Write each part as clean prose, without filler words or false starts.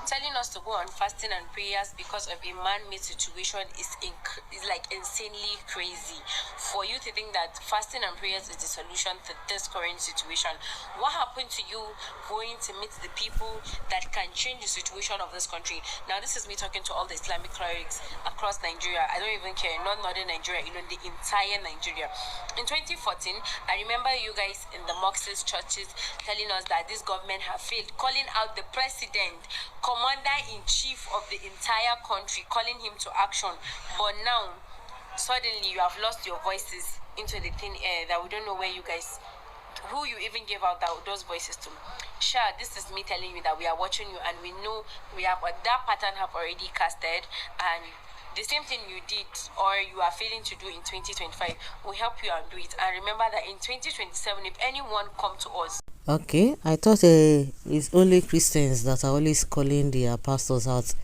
telling us to go on fasting and prayers because of a man-made situation is like insanely crazy. For you to think that fasting and prayers is the solution to this current situation, what happened to you going to meet the people that can change the situation of this country? Now, this is me talking to all the Islamic clerics across Nigeria. I don't even care, not northern Nigeria, the entire Nigeria. In 2014, I remember you guys in the mosques, churches, telling us that this government have failed, calling out the president, commander-in-chief of the entire country, calling him to action. But now, suddenly you have lost your voices into the thin air that we don't know where you guys, who you even gave out those voices to. Sure, this is me telling you that we are watching you and we know we have that pattern have already casted, and the same thing you did or you are failing to do in 2025 will help you undo it. And remember that in 2027, if anyone come to us. Okay, I thought it's only Christians that are always calling their pastors out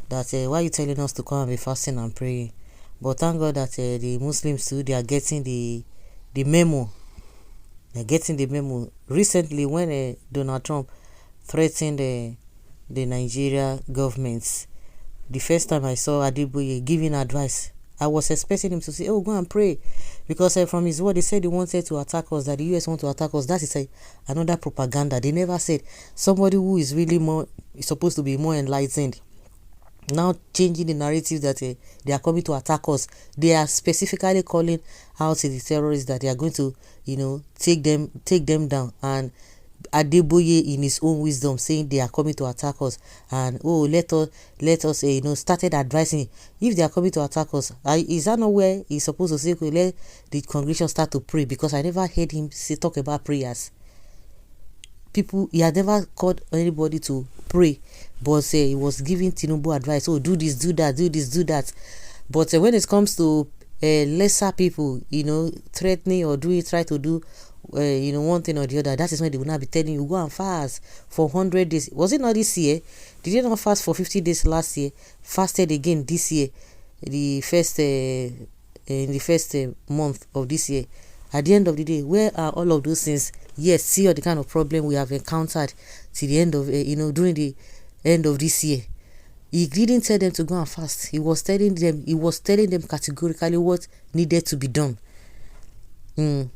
that why are you telling us to come and be fasting and praying? But thank God that the Muslims too, they are getting the memo. They're getting the memo. Recently, when Donald Trump threatened the Nigeria government, the first time I saw Adeboye giving advice, I was expecting him to say, oh, go and pray. Because from his word, he said he wanted to attack us, that the US want to attack us. That is another propaganda. They never said somebody who is really is supposed to be more enlightened. Now changing the narrative that they are coming to attack us. They are specifically calling out to the terrorists that they are going to, take them down. And Adeboye in his own wisdom saying they are coming to attack us, and let us started advising if they are coming to attack us. Is that not where he's supposed to say, okay, let the congregation start to pray? Because I never heard him talk about prayers. He had never called anybody to pray, but he was giving Tinubu advice, do this, do that, do this, do that. But when it comes to lesser people, threatening or try to do one thing or the other, that is when they will not be telling you, go and fast for 100 days. Was it not this year? Did they not fast for 50 days last year? Fasted again this year, in the first month of this year. At the end of the day, where are all of those things? Yes, see all the kind of problem we have encountered till the end of during the end of this year. He didn't tell them to go and fast. He was telling them categorically what needed to be done. And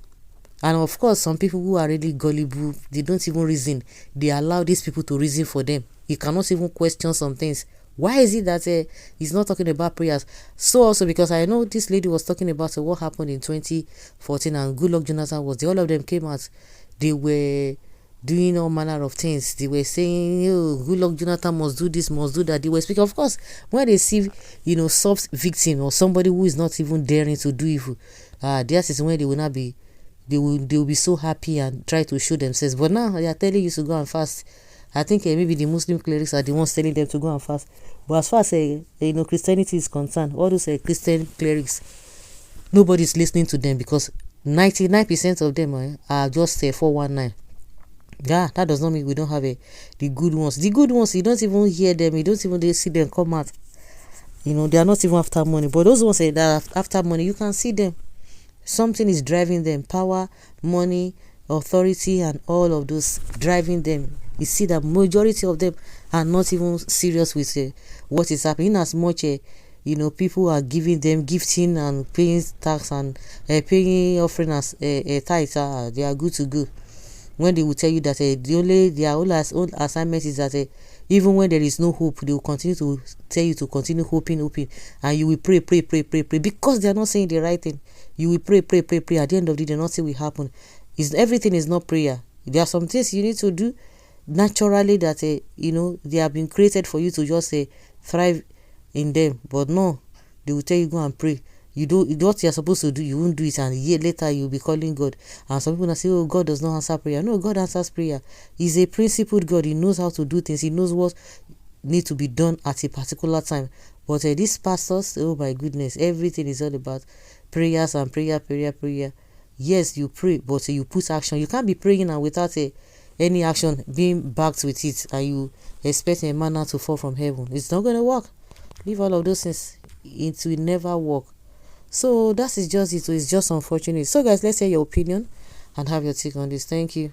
of course, some people who are really gullible, they don't even reason. They allow these people to reason for them. You cannot even question some things. Why is it that he's not talking about prayers? So also, because I know this lady was talking about what happened in 2014, and Goodluck Jonathan was there. All of them came out. They were doing all manner of things. They were saying, Goodluck Jonathan must do this, must do that. They were speaking. Of course, when they see, soft victim or somebody who is not even daring to do evil, this is when they will not be. They will be so happy and try to show themselves. But now they are telling you to go and fast. I think maybe the Muslim clerics are the ones telling them to go and fast. But as far as Christianity is concerned, all those Christian clerics, nobody is listening to them, because 99% of them are just 419. Yeah, that does not mean we don't have the good ones. The good ones, you don't even hear them. You don't even see them come out. They are not even after money. But those ones that are after money, you can see them. Something is driving them. Power, money, authority, and all of those driving them. You see that majority of them are not even serious with what is happening. As much people are giving them, gifting and paying tax and paying offering as tithe, they are good to go. When they will tell you that their own assignment is that even when there is no hope, they will continue to tell you to continue hoping, and you will pray, because they are not saying the right thing. You will pray. At the end of the day, nothing will happen. Everything is not prayer. There are some things you need to do naturally that they have been created for you to just thrive in them. But no, they will tell you go and pray. You do what you are supposed to do, you won't do it, and a year later you'll be calling God. And some people will say, God does not answer prayer. No, God answers prayer. He's a principled God. He knows how to do things. He knows what needs to be done at a particular time. But these pastors, oh my goodness, everything is all about prayers and prayer. Yes, you pray, but you put action. You can't be praying and without any action being backed with it, and you expect a manna to fall from heaven. It's not going to work. Leave all of those things. It will never work. So that is just it. It's just unfortunate. So guys, let's hear your opinion and have your take on this. Thank you.